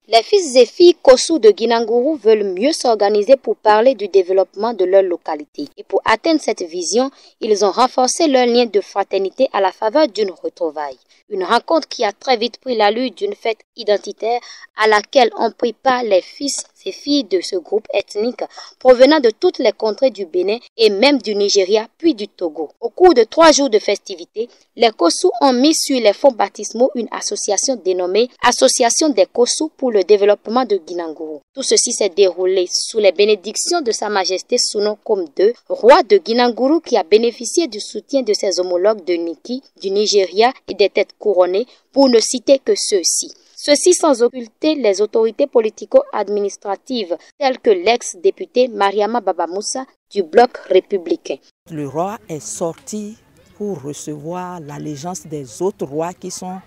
Les fils et filles Kossou de Guinangourou veulent mieux s'organiser pour parler du développement de leur localité. Et pour atteindre cette vision, ils ont renforcé leur lien de fraternité à la faveur d'une retrouvaille. Une rencontre qui a très vite pris l'allure d'une fête identitaire à laquelle on prépare les fils et filles de ce groupe ethnique provenant de toutes les contrées du Bénin et même du Nigeria puis du Togo. Au cours de 3 jours de festivités, les Kossou ont mis sur les fonds baptismaux une association dénommée Association des Kossou pour le développement de Guinangourou. Tout ceci s'est déroulé sous les bénédictions de Sa Majesté Sounokom II, roi de Guinangourou qui a bénéficié du soutien de ses homologues de Niki, du Nigeria et des têtes couronnées, pour ne citer que ceux-ci. Ceci sans occulter les autorités politico-administratives telles que l'ex-députée Mariama Baba Moussa du bloc républicain. Le roi est sorti pour recevoir l'allégeance des autres rois qui sont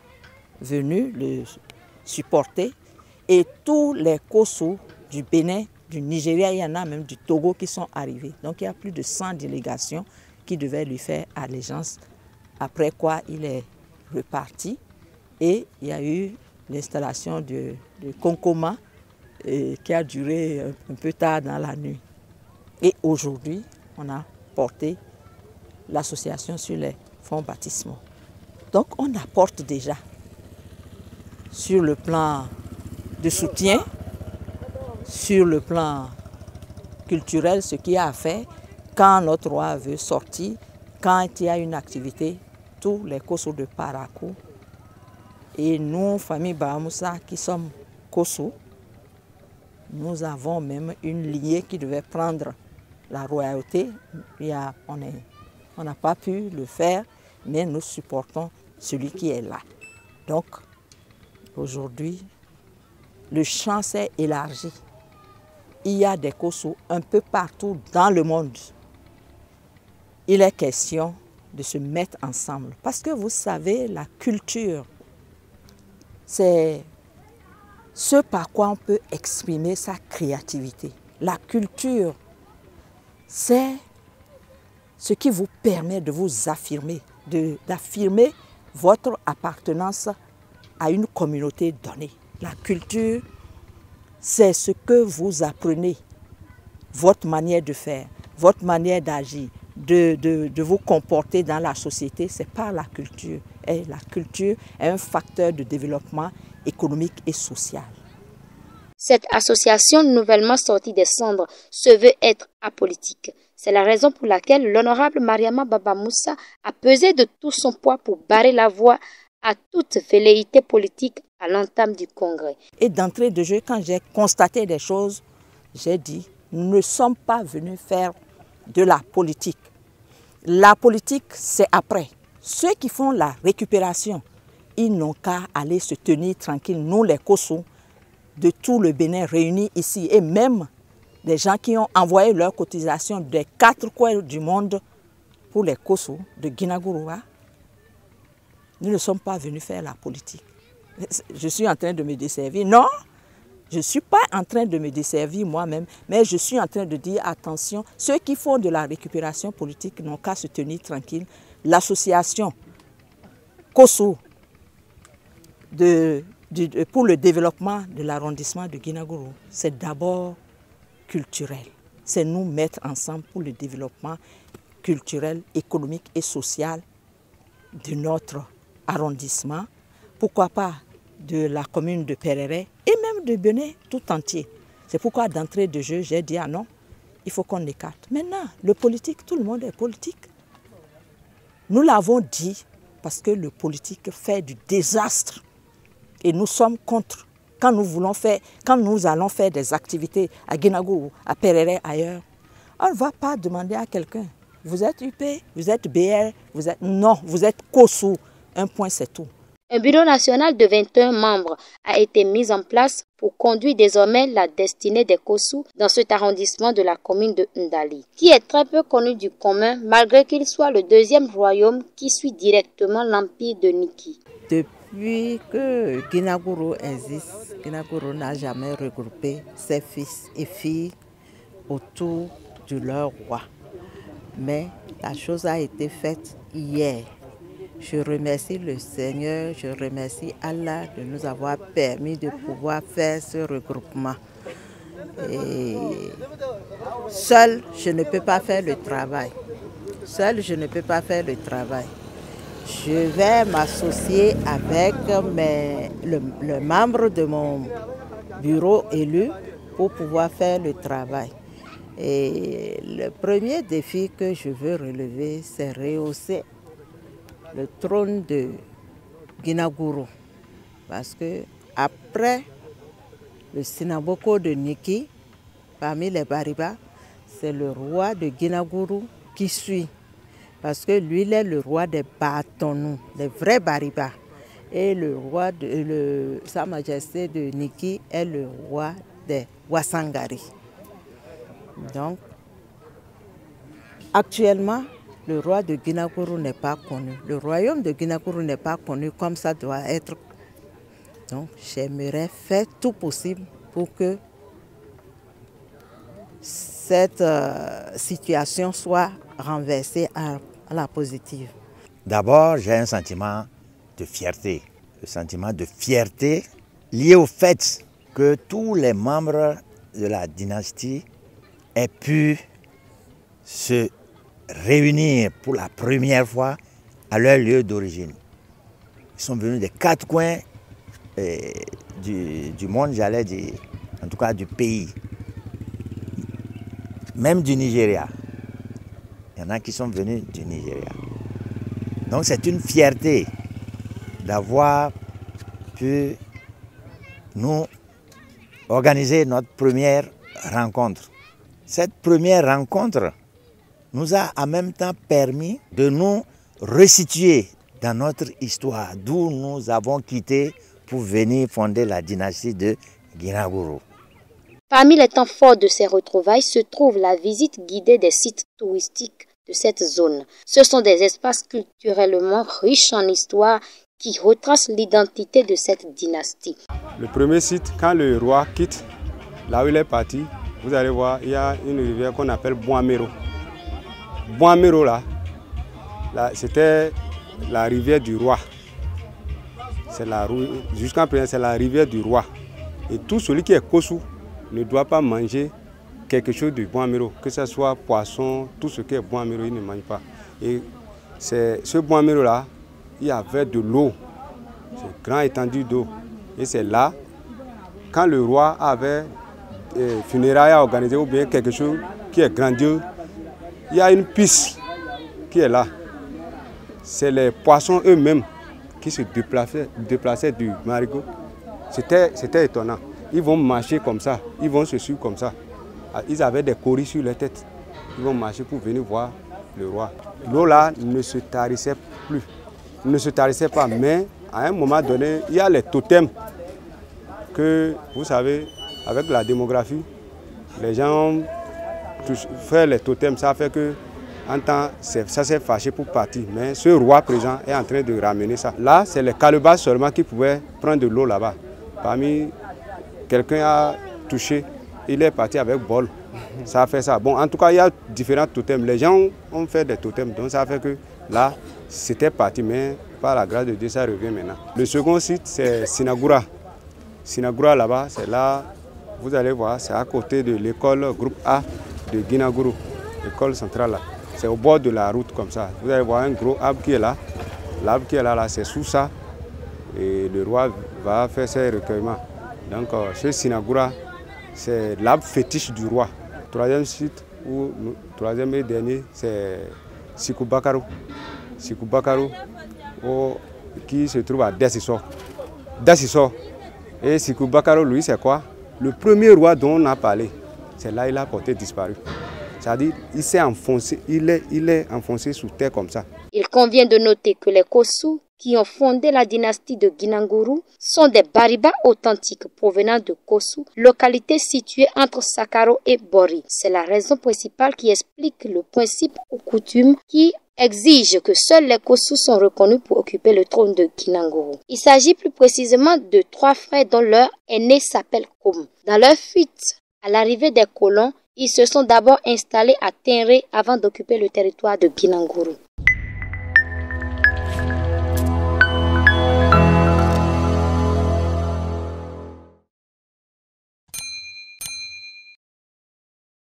venus le supporter et tous les Kossou du Bénin, du Nigeria, il y en a même du Togo qui sont arrivés. Donc il y a plus de 100 délégations qui devaient lui faire allégeance, après quoi il est reparti et il y a eu l'installation de Konkoma qui a duré un peu tard dans la nuit. Et aujourd'hui, on a porté l'association sur les fonds baptismaux. Donc on apporte déjà sur le plan de soutien, sur le plan culturel, ce qu'il y a à faire. Quand notre roi veut sortir, quand il y a une activité, tous les Kossou de Parakou et nous, famille Baba Moussa, qui sommes Kossou, nous avons même une lignée qui devait prendre la royauté. On n'a pas pu le faire, mais nous supportons celui qui est là. Donc, aujourd'hui, le champ s'est élargi. Il y a des Kossou un peu partout dans le monde. Il est question de se mettre ensemble. Parce que vous savez, la culture, c'est ce par quoi on peut exprimer sa créativité. La culture, c'est ce qui vous permet de vous affirmer, d'affirmer votre appartenance à une communauté donnée. La culture, c'est ce que vous apprenez, votre manière de faire, votre manière d'agir, de vous comporter dans la société, c'est par la culture. Et la culture est un facteur de développement économique et social. Cette association nouvellement sortie des cendres se veut être apolitique. C'est la raison pour laquelle l'honorable Mariama Baba Moussa a pesé de tout son poids pour barrer la voie à toute velléité politique à l'entame du congrès. Et d'entrée de jeu, quand j'ai constaté des choses, j'ai dit, nous ne sommes pas venus faire de la politique. La politique, c'est après. Ceux qui font la récupération, ils n'ont qu'à aller se tenir tranquilles. Nous, les Kossou, de tout le Bénin réunis ici, et même des gens qui ont envoyé leurs cotisations des 4 coins du monde pour les Kossou de Guinagourou. Nous ne sommes pas venus faire la politique. Je suis en train de me desservir. Non, je ne suis pas en train de me desservir moi-même, mais je suis en train de dire attention, ceux qui font de la récupération politique n'ont qu'à se tenir tranquilles. L'association Kossou pour le développement de l'arrondissement de Guinagourou, c'est d'abord culturel. C'est nous mettre ensemble pour le développement culturel, économique et social de notre arrondissement. Pourquoi pas de la commune de Pereret et même de Bénin tout entier. C'est pourquoi d'entrée de jeu, j'ai dit ah non, il faut qu'on écarte. Maintenant, le politique, tout le monde est politique. Nous l'avons dit parce que le politique fait du désastre et nous sommes contre. Quand nous allons faire des activités à Guinagourou, à Pereret, ailleurs, on ne va pas demander à quelqu'un, vous êtes UP, vous êtes BR, non, vous êtes Kossou, un point c'est tout. Un bureau national de 21 membres a été mis en place pour conduire désormais la destinée des Kossou dans cet arrondissement de la commune de Ndali, qui est très peu connu du commun malgré qu'il soit le 2e royaume qui suit directement l'empire de Niki. Depuis que Guinagourou existe, Guinagourou n'a jamais regroupé ses fils et filles autour de leur roi. Mais la chose a été faite hier. Je remercie le Seigneur, je remercie Allah de nous avoir permis de pouvoir faire ce regroupement. Et seul, je ne peux pas faire le travail. Seul, je ne peux pas faire le travail. Je vais m'associer avec le membre de mon bureau élu pour pouvoir faire le travail. Et le premier défi que je veux relever, c'est rehausser le trône de Guinagourou. Parce que après le Sinaboko de Niki, parmi les Bariba, c'est le roi de Guinagourou qui suit. Parce que lui, il est le roi des Batonou, les vrais Bariba. Et le roi Sa Majesté de Niki est le roi des Wassangari. Donc, actuellement, le roi de Guinagourou n'est pas connu. Le royaume de Guinagourou n'est pas connu comme ça doit être. Donc, j'aimerais faire tout possible pour que cette situation soit renversée à la positive. D'abord, j'ai un sentiment de fierté. Le sentiment de fierté lié au fait que tous les membres de la dynastie aient pu se réunir pour la première fois à leur lieu d'origine. Ils sont venus des quatre coins du monde, j'allais dire, en tout cas du pays, même du Nigeria. Il y en a qui sont venus du Nigeria. Donc c'est une fierté d'avoir pu nous organiser notre première rencontre. Cette première rencontre nous a en même temps permis de nous resituer dans notre histoire, d'où nous avons quitté pour venir fonder la dynastie de Guinagourou. Parmi les temps forts de ces retrouvailles se trouve la visite guidée des sites touristiques de cette zone. Ce sont des espaces culturellement riches en histoire qui retracent l'identité de cette dynastie. Le premier site, quand le roi quitte, là où il est parti, vous allez voir, il y a une rivière qu'on appelle Boamero. Boamero, là c'était la rivière du roi. Jusqu'à présent, c'est la rivière du roi. Et tout celui qui est Kossou ne doit pas manger quelque chose du Boamero, que ce soit poisson, tout ce qui est Boamero, il ne mange pas. Et ce Boamero-là, il y avait de l'eau, c'est une grande étendue d'eau. Et c'est là, quand le roi avait funérailles à organiser ou bien quelque chose qui est grandiose, il y a une piste qui est là. C'est les poissons eux-mêmes qui se déplaçaient du marigot. C'était étonnant. Ils vont marcher comme ça, ils vont se suivre comme ça. Ils avaient des coris sur leur tête. Ils vont marcher pour venir voir le roi. L'eau là ne se tarissait plus, ne se tarissait pas, mais à un moment donné, il y a les totems que, vous savez, avec la démographie, les gens font les totems, ça fait que en temps, ça s'est fâché pour partir. Mais ce roi présent est en train de ramener ça. Là, c'est les calebasses seulement qui pouvaient prendre de l'eau là-bas. Parmi quelqu'un a touché, il est parti avec bol. Ça a fait ça. Bon, en tout cas, il y a différents totems. Les gens ont fait des totems, donc ça fait que là, c'était parti, mais par la grâce de Dieu, ça revient maintenant. Le second site, c'est Sinagoura. Sinagoura, là-bas, c'est là, vous allez voir, c'est à côté de l'école groupe A de Guinagourou, l'école centrale là. C'est au bord de la route comme ça. Vous allez voir un gros arbre qui est là. L'arbre qui est là, c'est sous ça. Et le roi va faire ses recueillements. Donc, chez Sinagoura, c'est l'arbre fétiche du roi. Troisième site, troisième et dernier, c'est Sikubakaru. Sikubakaru, qui se trouve à Dessisso. Dessisso. Et Sikubakaru, lui, c'est quoi? Le premier roi dont on a parlé, c'est là qu'il a porté disparu. C'est-à-dire qu'il s'est enfoncé, il est enfoncé sous terre comme ça. Il convient de noter que les Kossou qui ont fondé la dynastie de Guinagourou sont des Bariba authentiques provenant de Kossou, localité située entre Sakaro et Bori. C'est la raison principale qui explique le principe ou coutume qui exige que seuls les Kossou sont reconnus pour occuper le trône de Guinagourou. Il s'agit plus précisément de 3 frères dont leur aîné s'appelle Koum. Dans leur fuite à l'arrivée des colons, ils se sont d'abord installés à Tenré avant d'occuper le territoire de Guinagourou.